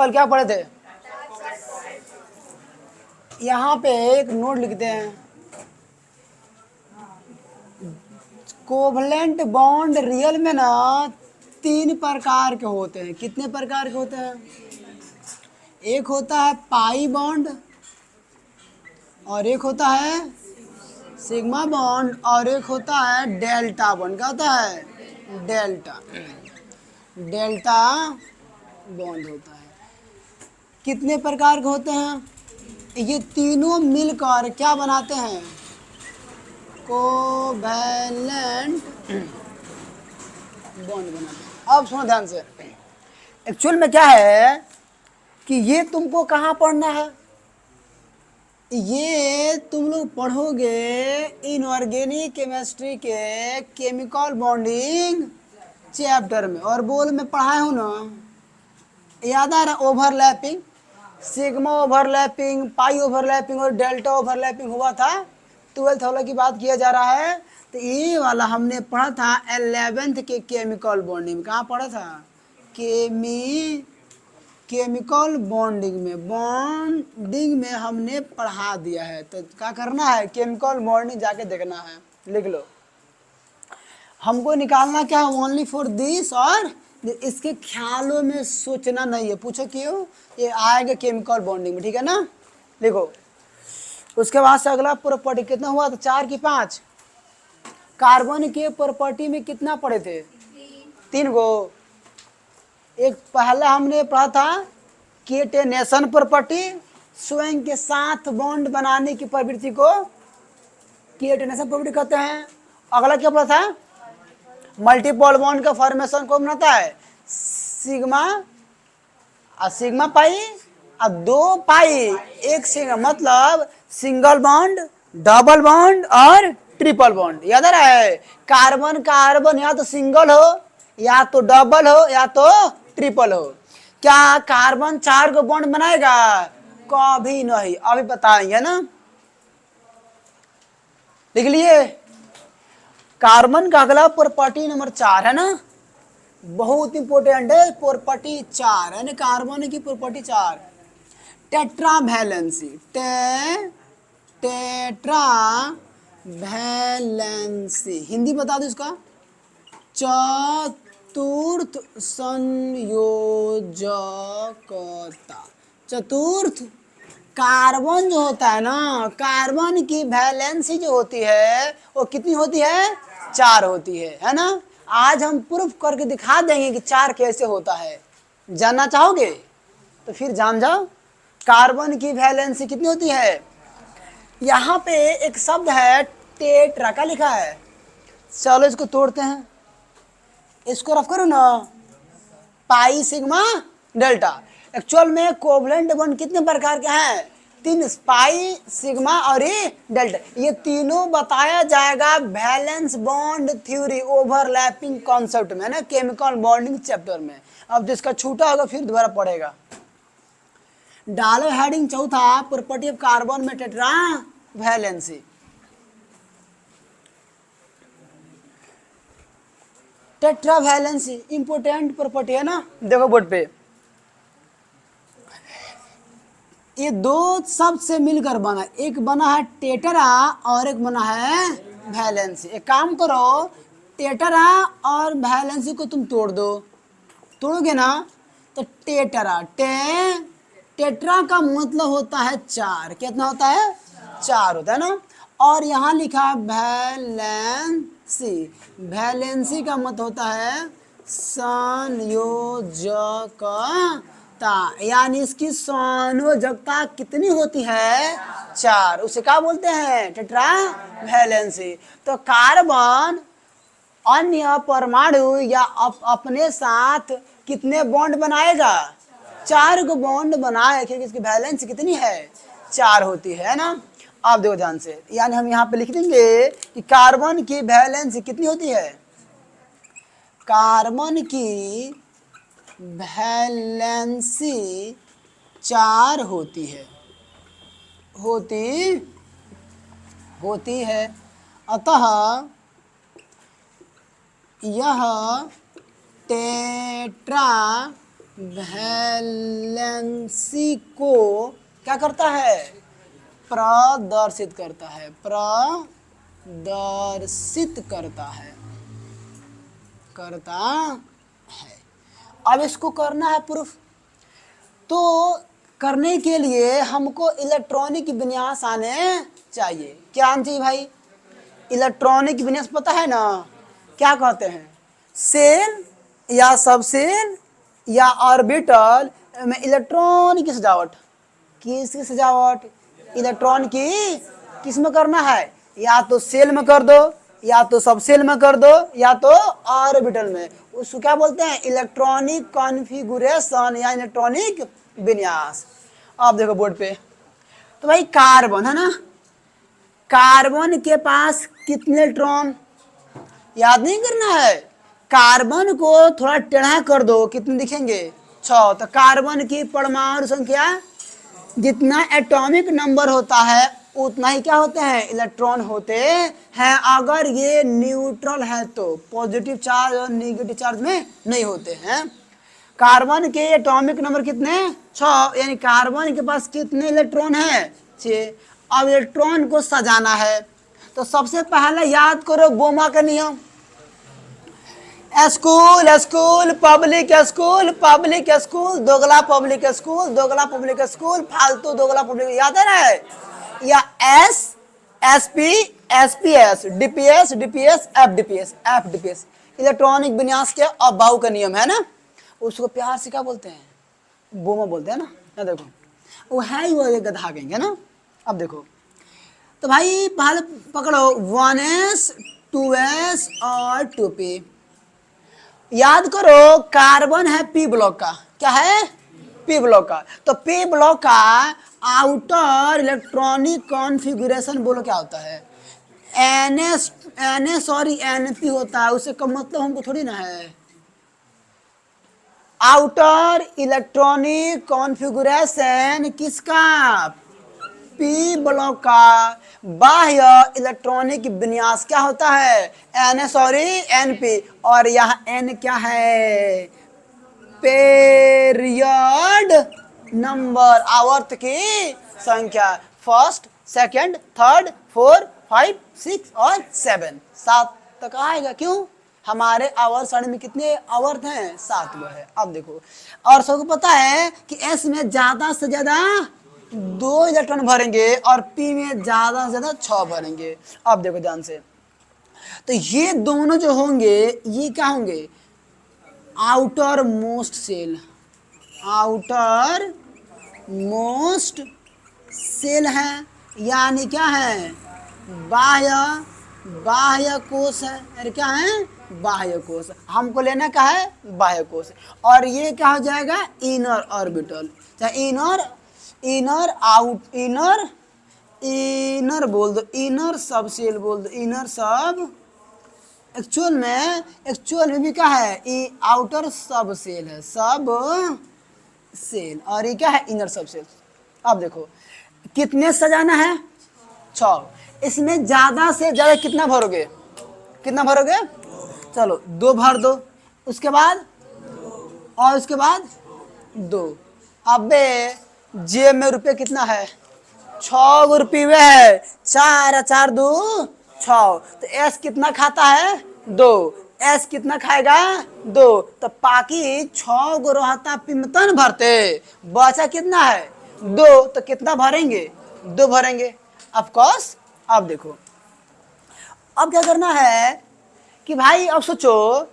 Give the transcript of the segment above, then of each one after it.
कल क्या पढ़े थे? यहाँ पे एक नोट लिखते हैं, कोवलेंट बॉन्ड रियल में ना 3 प्रकार के होते हैं। कितने प्रकार के होते हैं? एक होता है पाई बॉन्ड, और एक होता है सिग्मा बॉन्ड, और एक होता है डेल्टा बॉन्ड। क्या होता है? डेल्टा डेल्टा बॉन्ड होता है। कितने प्रकार के होते हैं? ये तीनों मिलकर क्या बनाते हैं? कोवैलेंट बॉन्ड बनाते हैं। अब सुनो ध्यान से, एक्चुअल में क्या है कि ये तुमको कहाँ पढ़ना है? ये तुम लोग पढ़ोगे इनऑर्गेनिक केमिस्ट्री के केमिकल बॉन्डिंग चैप्टर में। और बोल में पढ़ाए हूँ ना, याद आ रहा? ओवरलैपिंग, सिग्मा ओवरलैपिंग, पाई ओवरलैपिंग और डेल्टा ओवरलैपिंग हुआ था। 12th वाला की बात किया जा रहा है। तो ये वाला हमने पढ़ा था 11th के केमिकल बॉन्डिंग में। कहाँ पढ़ा था? केमिकल बॉन्डिंग में हमने पढ़ा दिया है। तो क्या करना है? केमिकल बॉन्डिंग जाके देखना है। लिख लो, हमको निकालना क्या है? Only for this. और इसके ख्यालों में सोचना नहीं है। पूछो क्यों? ये आएगा केमिकल बॉन्डिंग में, ठीक है ना? लिखो। उसके बाद से अगला प्रॉपर्टी कितना हुआ था? 4 की 5? कार्बन के प्रॉपर्टी में कितना पढ़े थे? 3 गो। एक पहला हमने पढ़ा था केटेनेशन प्रॉपर्टी, स्वयं के साथ बॉन्ड बनाने की प्रवृत्ति को केटेनेशन प्रॉपर्टी कहते हैं। अगला क्या पढ़ा था? मल्टीपल बॉन्ड का फॉर्मेशन को बनाता है सिग्मा सिग्मा पाई 2 पाई 1 सिग्मा, मतलब सिंगल बॉन्ड, डबल बॉन्ड और ट्रिपल बॉन्ड। याद आ रहा है? कार्बन कार्बन या तो सिंगल हो, या तो डबल हो, या तो ट्रिपल हो। क्या कार्बन 4 को बॉन्ड बनाएगा? कभी नहीं। अभी बताएंगे ना, लिख लिए। कार्बन का अगला प्रॉपर्टी नंबर 4 है ना, बहुत इंपोर्टेंट है। प्रॉपर्टी 4 है ना, कार्बन की property 4, tetra valency. Tetra valency Hindi बता दो इसका। चतुर्थ संयोजकता। चतुर्थ कार्बन जो होता है ना, कार्बन की वैलेंसी जो होती है वो कितनी होती है? 4 होती है ना? आज हम प्रूफ करके दिखा देंगे कि 4 कैसे होता है। जानना चाहोगे? तो फिर जान जाओ। कार्बन की वैलेंसी कितनी होती है? यहाँ पे एक शब्द है टेट्रा, का लिखा है? चलो इसको तोड़ते हैं, इसको रफ करो ना, पाई सिग्मा डेल्टा। एक्चुअल में कोवलेंट बॉन्ड कितने प्रकार के हैं? 3, पाई सिग्मा और ये डेल्टा। ये तीनों बताया जाएगा valence bond theory overlapping concept में ना, केमिकल बॉन्डिंग चैप्टर में। अब जिसका छूटा होगा फिर दोबारा पढ़ेगा। डालो हेडिंग चौथा, प्रॉपर्टी ऑफ कार्बन में tetra valency. Tetra valency important property है ना। देखो बोर्ड पे, ये 2 शब्द से मिलकर बना, एक बना है टेट्रा और एक बना है वैलेंसी। एक काम करो, टेट्रा और वैलेंसी को तुम तोड़ दो। तोड़ोगे ना तो टेट्रा का मतलब होता है 4। कितना होता है? 4 होता है ना। और यहाँ लिखा वैलेंसी, वैलेंसी का मतलब होता है संयोजकता, यानी इसकी संयोजकता कितनी होती है? 4। उसे क्या बोलते हैं? Tetra valency. तो कार्बन अन्य परमाणु या अपने साथ कितने बॉन्ड बनाएगा? 4 को बॉन्ड बनाए, क्योंकि इसकी वैलेंसी कितनी है? 4 होती है ना। अब देखो ध्यान से, यानी हम यहाँ पे लिख देंगे कि कार्बन की वैलेंसी कितनी होती है? कार्बन की वैलेंसी 4 होती है, होती है। अतः यह टेट्रा वैलेंसी को क्या करता है, प्रदर्शित करता है, प्रदर्शित करता है, करता है। अब इसको करना है प्रूफ, तो करने के लिए हमको इलेक्ट्रॉनिक विन्यास आने चाहिए। क्या आना चाहिए भाई, इलेक्ट्रॉनिक विन्यास पता है ना, क्या कहते हैं, सेल या सब सेल या ऑर्बिटल में इलेक्ट्रॉन की सजावट, किसकी सजावट, इलेक्ट्रॉन की किस में करना है, या तो सेल में कर दो, या तो सब सेल में कर दो, या तो ऑर्बिटल में। उसको क्या बोलते हैं, इलेक्ट्रॉनिक कॉन्फ़िगरेशन या इलेक्ट्रॉनिक विन्यास। आप देखो बोर्ड पे, तो भाई कार्बन है ना, कार्बन के पास कितने इलेक्ट्रॉन, याद नहीं करना है, कार्बन को थोड़ा टेढ़ा कर दो, कितने दिखेंगे, 6। तो कार्बन की परमाणु संख्या, जितना एटॉमिक नंबर होता है उतना ही क्या होते हैं, इलेक्ट्रॉन होते हैं। अगर ये न्यूट्रल है तो पॉजिटिव चार्ज और नेगेटिव चार्ज में नहीं होते हैं। कार्बन के एटॉमिक नंबर कितने, 6, यानी कार्बन के पास कितने इलेक्ट्रॉन है, 6। अब इलेक्ट्रॉन को सजाना है, तो सबसे पहले याद करो बोमा का नियम, school school public school public school दोगला पब्लिक स्कूल दोगला पब्लिक स्कूल फालतू दोगला पब्लिक, याद है ना, या S S P S P S DPS DPS F DPS F DPS, electronic विन्यास के अबाउ का नियम है ना, उसको प्यार से क्या बोलते हैं, बोमा बोलते हैं ना। ना देखो वो है ही, वो गधा कहेंगे ना। अब देखो तो भाई पहले पकड़ो 1s 2s और 2p, याद करो कार्बन है पी ब्लॉक का, क्या है, पी ब्लॉक का। तो पी ब्लॉक का आउटर इलेक्ट्रॉनिक कॉन्फ़िगरेशन बोलो क्या होता है, एन सॉरी एनपी होता है, उससे कम मतलब हमको थोड़ी ना है। आउटर इलेक्ट्रॉनिक कॉन्फ़िगरेशन किसका, पी ब्लॉक का। बाह्य इलेक्ट्रॉनिक विन्यास क्या होता है, एन सॉरी एनपी, और यहाँ एन क्या है, पीरियड नंबर, आवर्त की संख्या, फर्स्ट सेकंड थर्ड 4 5 6 और 7, 7 तक आएगा। क्यों, हमारे आवर्त सारणी में कितने आवर्त हैं, 7 वो है। अब देखो, और सबको पता है कि एस में ज्यादा से ज्यादा 2 इलेक्ट्रॉन भरेंगे और पी में ज्यादा से ज्यादा 6 भरेंगे। अब देखो ध्यान से, तो ये दोनों जो होंगे ये क्या होंगे, outer most cell, outer most cell है, यानी क्या है, बाह्य, बाह्य कोश है, अरे क्या है, बाह्य कोश, हमको लेना क्या है, बाह्य कोश। और ये क्या हो जाएगा, इनर ऑर्बिटल, चाहे inner inner out inner inner बोल दो, इनर सब सेल बोल दो, इनर सब, एक्चुअल में भी क्या है, ये आउटर सब सेल है, सब सेल, और ये क्या है, इनर सब सेल। अब देखो कितने सजाना है, 6, इसमें ज्यादा से ज्यादा कितना भरोगे, कितना भरोगे, चलो 2 भर दो, उसके बाद और उसके बाद 2। अबे जेब में रुपये कितना है, 6 रुपये है, 4 4 2 6, तो एस कितना खाता है, 2, एस कितना खाएगा, 2, तो बाकी 6 गो रहता पिमतन भरते, बचा कितना है, 2, तो कितना भरेंगे, 2 भरेंगे ऑफकोर्स। अब देखो अब क्या करना है कि भाई, अब सोचो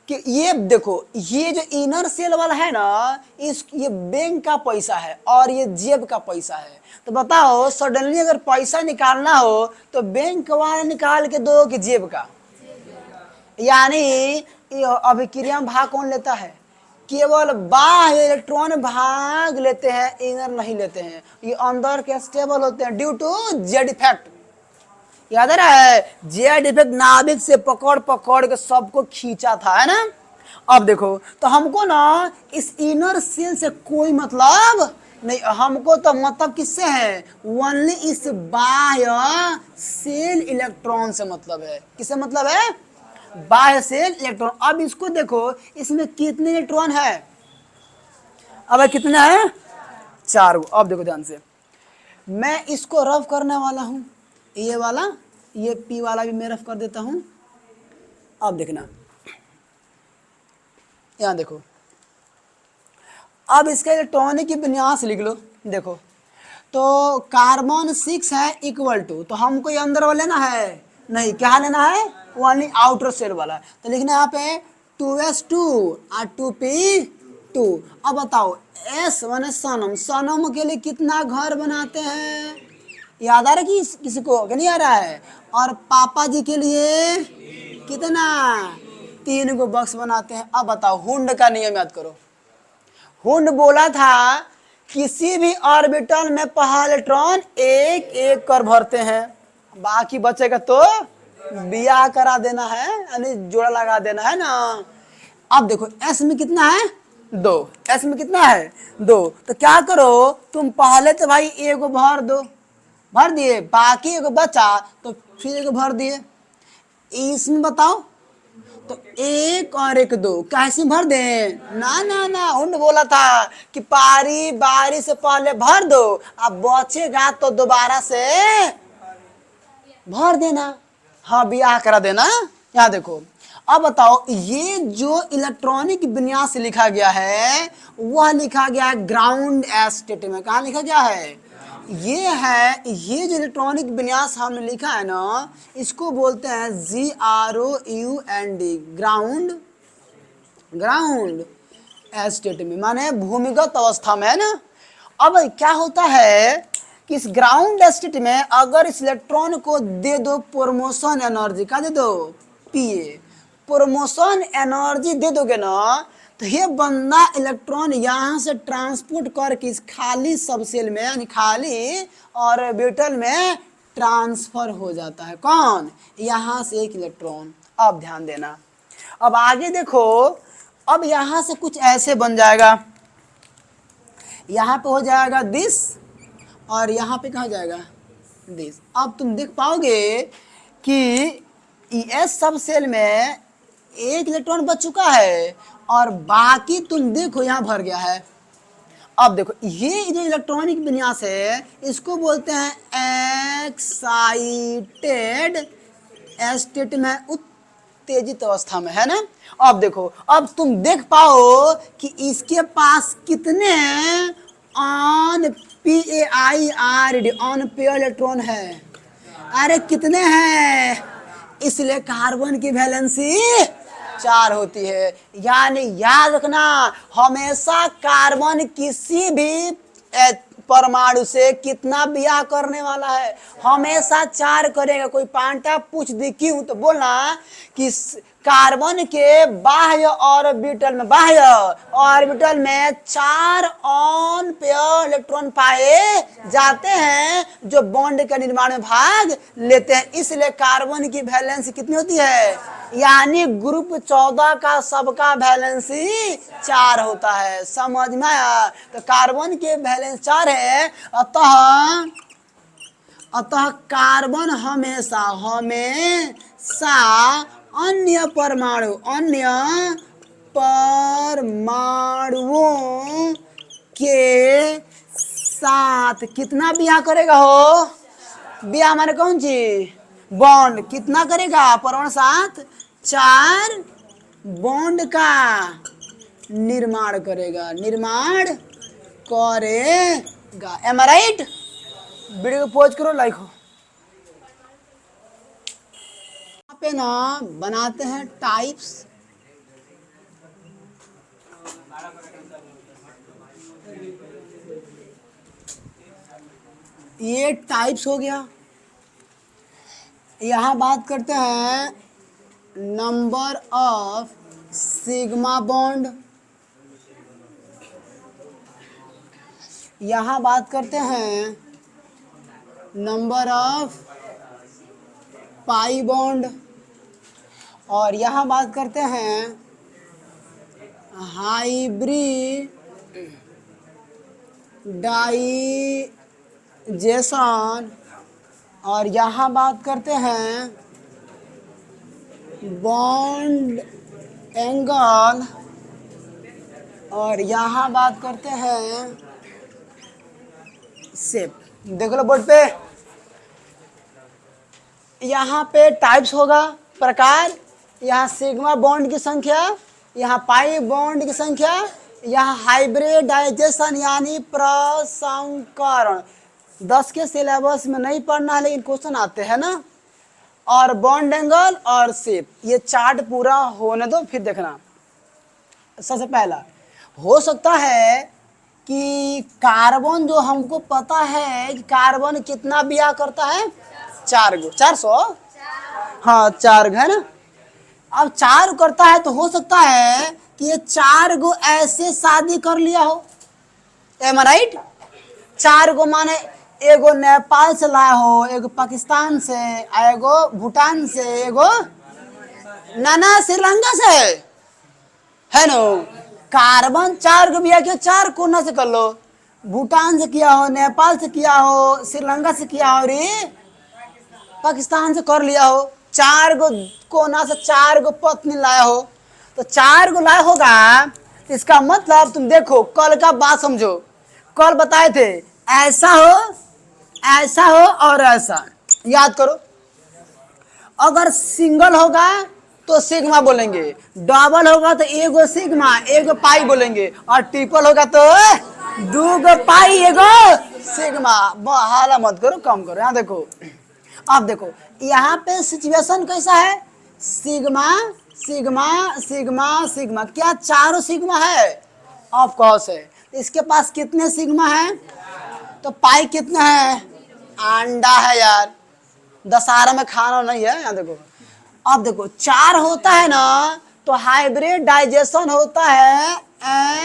कि ये देखो, ये जो इनर सेल वाला है ना, ये बैंक का पैसा है और ये जेब का पैसा है। तो बताओ सडनली अगर पैसा निकालना हो तो बैंक वाला निकाल के दो कि जेब का, यानी अभिक्रिया में भाग कौन लेता है, केवल बाह्य इलेक्ट्रॉन भाग लेते हैं, इनर नहीं लेते हैं, ये अंदर के स्टेबल होते हैं ड्यू टू जेड इफेक्ट। याद है, जेड इफेक्ट नाभिक से पकड़ पकड़ के सबको खींचा था, है ना। अब देखो तो हमको ना इस इनर सेल से कोई मतलब नहीं, हमको तो मतलब किससे है, ओनली इस बाह्य सेल इलेक्ट्रॉन से मतलब है। किससे मतलब है, बाह्य सेल इलेक्ट्रॉन। अब इसको देखो, इसमें कितने इलेक्ट्रॉन है, अब कितना है 4 गो। अब देखो ध्यान से, मैं इसको रफ करने वाला हूँ, ये वाला, ये P वाला भी मैं रफ कर देता हूँ। अब देखना, यहाँ देखो, अब इसका इलेक्ट्रॉनिक विन्यास लिख लो। देखो तो कार्बन 6 है इक्वल टू, तो हमको ये अंदर वाला लेना है नहीं, क्या लेना है, ओनली आउटर सेल वाला। तो लिखना यहाँ पे 2s2 और 2p2। अब बताओ s माने सनम, सनम के लिए कितना घर बनाते हैं, याद आ रहा है कि किसी को कि नहीं आ रहा है। और पापा जी के लिए कितना, 3 गो बॉक्स बनाते हैं। अब बताओ हुंड का नियम याद करो। हुंड बोला था किसी भी ऑर्बिटल में पहला इलेक्ट्रॉन एक एक कर भरते हैं, बाकी बचेगा तो बिया करा देना है, यानी जोड़ा लगा देना है ना। अब देखो एस में कितना है 2, एस में कितना है 2, तो क्या करो तुम पहले तो भाई एगो भर दो, भर दिए, बाकी एगो बचा तो फिर एगो भर दिए। इसमें बताओ तो 1 और 1 2 कैसे भर दे, ना ना ना, हुंड बोला था कि पारी बारी से पहले भर दो, अब बचेगा तो दोबारा से भर देना, हाँ ब्याह करा देना। यहाँ देखो, अब बताओ ये जो इलेक्ट्रॉनिक विन्यास लिखा गया है वह लिखा गया है ग्राउंड स्टेट में। कहाँ लिखा गया है, ये है, ये जो इलेक्ट्रॉनिक विन्यास हमने लिखा है ना, इसको बोलते हैं GROUND, ग्राउंड, ग्राउंड स्टेट में, माने भूमिगत अवस्था में, है ना। अब क्या होता है कि इस ग्राउंड स्टेट में अगर इस इलेक्ट्रॉन को दे दो प्रमोशन एनर्जी, का दे दो PA, प्रमोशन एनर्जी दे दोगे ना, तो ये बंदा इलेक्ट्रॉन यहाँ से ट्रांसपोर्ट करके इस खाली सबसेल में, यानी खाली ऑर्बिटल में ट्रांसफर हो जाता है। कौन, यहाँ से एक इलेक्ट्रॉन। अब ध्यान देना, अब आगे देखो, अब यहाँ से कुछ ऐसे बन जाएगा, यहाँ पे हो जाएगा दिस, और यहाँ पे कहाँ जाएगा दिस। अब तुम देख पाओगे कि एस सब सेल में एक इलेक्ट्रॉन बच चुका है और बाकी तुम देखो यहाँ भर गया है। अब देखो ये जो इलेक्ट्रॉनिक विन्यास है इसको बोलते हैं एक्साइटेड स्टेट में, उत्तेजित अवस्था में, है ना। अब देखो, अब तुम देख पाओ कि इसके पास कितने on PAIRD on pair electron है, अरे कितने हैं, इसलिए कार्बन की वैलेंसी 4 होती है। यानी याद रखना, हमेशा कार्बन किसी भी परमाणु से कितना बिया करने वाला है, हमेशा 4 करेगा। कोई पांटा पूछ दे क्यों, तो बोलना कि कार्बन के बाह्य ऑर्बिटल में, बाह्य ऑर्बिटल में 4 ऑन पेयर इलेक्ट्रॉन पाए जाते हैं जो बॉन्ड के निर्माण में भाग लेते हैं। इसलिए कार्बन की वैलेंसी कितनी होती है, यानी ग्रुप 14 का सबका वैलेंसी 4 होता है। समझ में आया, तो कार्बन के वैलेंस 4 है, अतः कार्बन हमेशा हमेशा अन्य परमाणुओं के साथ कितना बिया करेगा, हो बिया माने कौन चीज, बॉन्ड, कितना करेगा परमाणु साथ 4 बॉन्ड का निर्माण करेगा, निर्माण करेगा। एम आई राइट। वीडियो को पॉज करो, लाइक हो। यहाँ पे ना बनाते हैं टाइप्स, ये टाइप्स हो गया। यहाँ बात करते हैं नंबर ऑफ सिग्मा बॉन्ड, यहाँ बात करते हैं नंबर ऑफ पाई बॉन्ड, और यहाँ बात करते हैं हाइब्रिडाइजेशन, और यहाँ बात करते हैं बॉन्ड एंगल और यहाँ बात करते हैं शेप। देख लो बोर्ड पे, यहाँ पे टाइप्स होगा, प्रकार, यहाँ सिग्मा बॉन्ड की संख्या, यहाँ पाई बॉन्ड की संख्या, यहाँ हाइब्रिडाइजेशन यानी प्रसंकरण। 10 के सिलेबस में नहीं पढ़ना है लेकिन क्वेश्चन आते हैं ना। और बॉन्ड एंगल और शेप, ये चार्ट पूरा होने दो फिर देखना। सबसे पहला हो सकता है कि कार्बन, जो हमको पता है कि कार्बन कितना ब्याह करता है, 4 गो, 400, हाँ 4 है ना। अब 4 करता है तो हो सकता है कि ये 4 गो ऐसे शादी कर लिया हो, एम राइट। 4 गो माने एगो नेपाल से लाया हो, एगो पाकिस्तान से, एगो भूटान से, एगो नाना श्रीलंका से, है नो। कार्बन 4 गो बिया किया, 4 कोना से कर लो, भूटान से किया हो, नेपाल से किया हो, श्रीलंका से किया हो, रे पाकिस्तान से कर लिया हो। 4 गो कोना से 4 गो पत्नी लाया हो, तो 4 गो लाया होगा। इसका मतलब तुम देखो, कल का बात समझो, कल बताए थे ऐसा हो, ऐसा हो और ऐसा, याद करो। अगर सिंगल होगा तो सिग्मा बोलेंगे, डबल होगा तो एगो सिग्मा एगो पाई बोलेंगे, और ट्रिपल होगा तो 2 गो पाई एगो सिग्मा। हाला मत करो, कम करो। यहाँ देखो, अब देखो यहाँ पे सिचुएशन कैसा है, सिग्मा सिग्मा सिग्मा सिग्मा, क्या चारों सिग्मा है? ऑफ कोर्स है। इसके पास कितने सिग्मा है? तो पाई कितना है? अंडा है यार, दशहरा में खाना नहीं है। यहाँ देखो, अब देखो 4 होता है ना तो हाइब्रिडाइजेशन होता है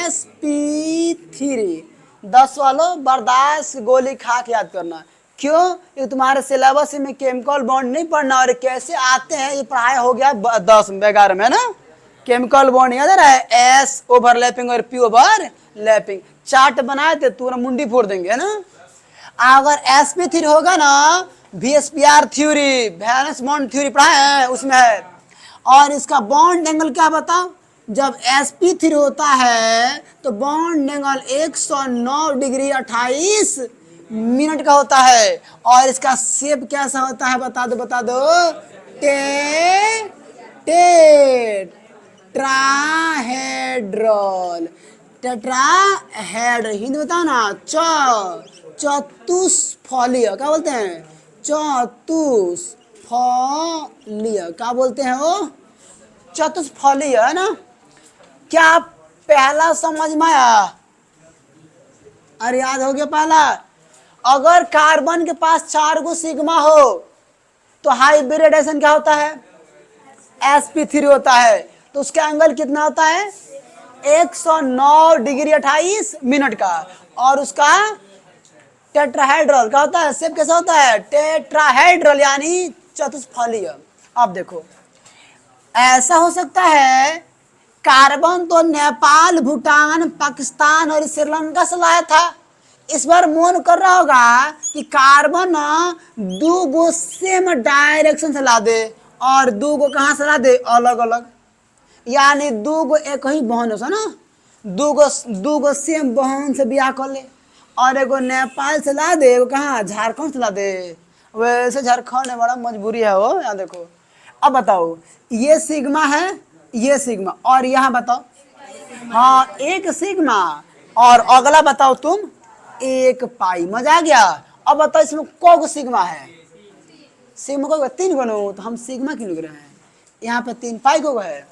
sp3। 10 वालों बर्दाश्त गोली खा के याद करना। क्यों? ये तुम्हारे सिलेबस में केमिकल बॉन्ड नहीं पढ़ना, और कैसे आते हैं ये पढ़ाया हो गया 10 11 में ना। केमिकल बॉन्ड याद है, एस ओवरलैपिंग और पी ओवरलैपिंग। चार्ट बनाए थे पूरा मुंडी फोड़ देंगे ना। अगर sp3 होगा ना, VSPR theory, valence bond theory पढ़ाए हैं, उसमें है। और इसका बॉन्ड एंगल क्या बताओ? जब sp3 होता है तो बॉन्ड एंगल 109 डिग्री 28 मिनट का होता है। और इसका शेप कैसा होता है बता दो, बता दो। टेट्राहेड्रल, टेट्राहेड्रल हिंदी बताओ ना। चतुष्फलीय क्या बोलते हैं? चतुष्फलीय क्या बोलते हैं वो? चतुष्फलीय है ना। क्या पहला समझ में आया? अरे याद हो गया पहला। अगर कार्बन के पास 4 गो सिग्मा हो तो हाइब्रिडाइजेशन क्या होता है? sp3 होता है। तो उसका एंगल कितना होता है? 109 डिग्री 28 मिनट का। और उसका टेट्राहेड्रल क्या होता है? शेप कैसा होता है? टेट्राहेड्रल यानी चतुष्फलीय। अब देखो, ऐसा हो सकता है कार्बन तो नेपाल, भूटान, पाकिस्तान और श्रीलंका से लाया था। इस बार मन कर रहा होगा कि कार्बन 2 गो सेम डायरेक्शन से ला दे, और 2 गो कहाँ से ला दे? अलग अलग, यानी 2 गो एक ही बहन हो ना। 2 गो सेम बहन से ब्याह कर ले, और एगो नेपाल से ला दे, एगो कहाँ झारखंड से ला दे। वैसे झारखंड में बड़ा मजबूरी है वो। यहाँ देखो, अब बताओ, ये सिग्मा है, ये सिग्मा, और यहाँ बताओ, हाँ एक सिग्मा, और अगला बताओ तुम, एक पाई। मजा आ गया। अब बताओ इसमें को सिग्मा है? सिग्मा को 3 गो नो, तो हम सिग्मा क्यों लिख रहे हैं? यहाँ पे 3, पाई को है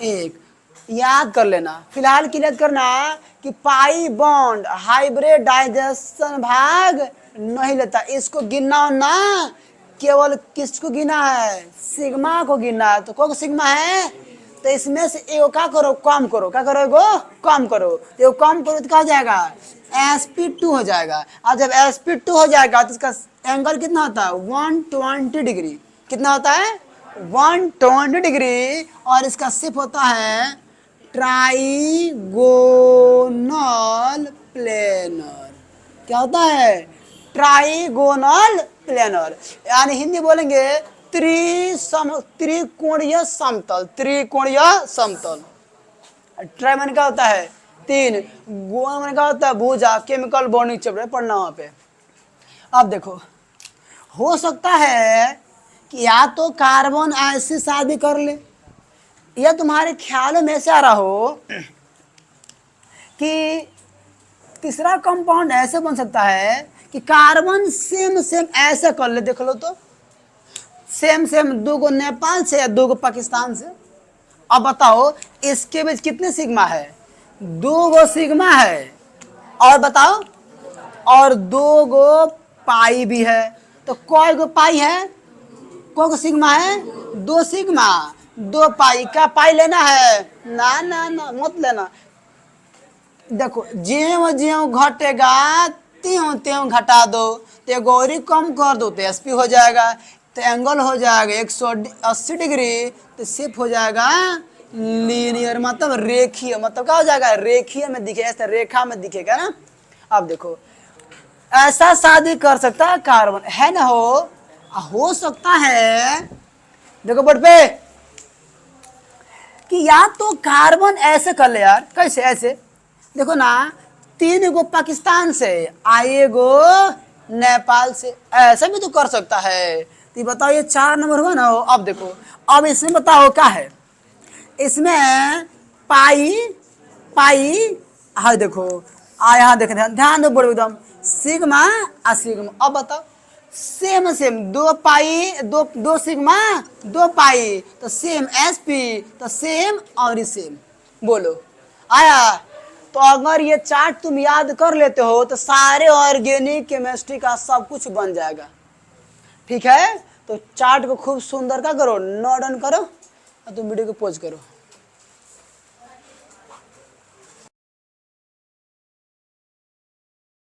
1। याद कर लेना, फिलहाल क्लियर करना कि पाई बॉन्ड हाइब्रिडाइजेशन भाग नहीं लेता। इसको गिनना ना, केवल किसको गिना है? सिग्मा को गिनना है। तो कौन सिग्मा है? तो इसमें से एगो क्या करो? कम करो। क्या करो? एगो कम करो। तो कम करो तो क्या हो जाएगा? sp2 हो जाएगा। और जब sp2 हो जाएगा तो इसका एंगल कितना होता है? 120 डिग्री। कितना होता है? 120 डिग्री। और इसका शेप होता है ट्राइगोनल प्लेनर। क्या होता है? ट्राइगोनल प्लेनर, यानी हिंदी बोलेंगे त्रिकोणीय समतल। त्रिकोणीय समतल। ट्राई माने क्या होता है? 3 गोवा में क्या होता है भूजा केमिकल बॉन्डिंग चैप्टर पढ़ना वहाँ पे। अब देखो हो सकता है कि या तो कार्बन ऐसे शादी कर ले या तुम्हारे ख्यालों में से आ रहा हो कि तीसरा कंपाउंड ऐसे बन सकता है कि कार्बन सेम सेम ऐसे कर ले। देख लो तो सेम सेम 2 गो नेपाल से या 2 गो पाकिस्तान से। अब बताओ इसके बीच कितने सिग्मा है 2 गो सिग्मा है और बताओ और 2 गो पाई भी है। तो कई गो पाई है कई गो सिग्मा है 2 सिग्मा 2 पाई। क्या पाई लेना है ना ना ना मत लेना। देखो ज्यों ज्यों घटेगा त्यों त्यों घटा दो तो गौरी कम कर दो तो एसपी हो जाएगा। तो एंगल हो जाएगा 180 डिग्री तो सिर्फ हो जाएगा लीनियर मतलब रेखीय। मतलब क्या हो जाएगा रेखीय में दिखेगा ऐसा रेखा में दिखेगा ना। अब देखो ऐसा शादी कर सकता है कार्बन है ना हो सकता है। देखो बोर्ड पे कि या तो कार्बन ऐसे कर ले यार कैसे ऐसे देखो ना 3 गो पाकिस्तान से आए गो नेपाल से ऐसा भी तो कर सकता है। तो बताओ ये 4 नंबर हुआ ना। अब देखो अब इसमें बताओ क्या है इसमें पाई पाई हाँ देखो यहाँ देख ध्यान दो बोलो एकदम सिग्मा आ सिग्मा। अब बताओ सेम सेम 2 पाई 2 सिग्मा 2 पाई तो सेम एसपी तो सेम और सेम। बोलो आया। तो अगर ये चार्ट तुम याद कर लेते हो तो सारे ऑर्गेनिक केमिस्ट्री का सब कुछ बन जाएगा। ठीक है तो चार्ट को खूब सुंदर का करो नोट डाउन करो और तुम वीडियो को पॉज करो।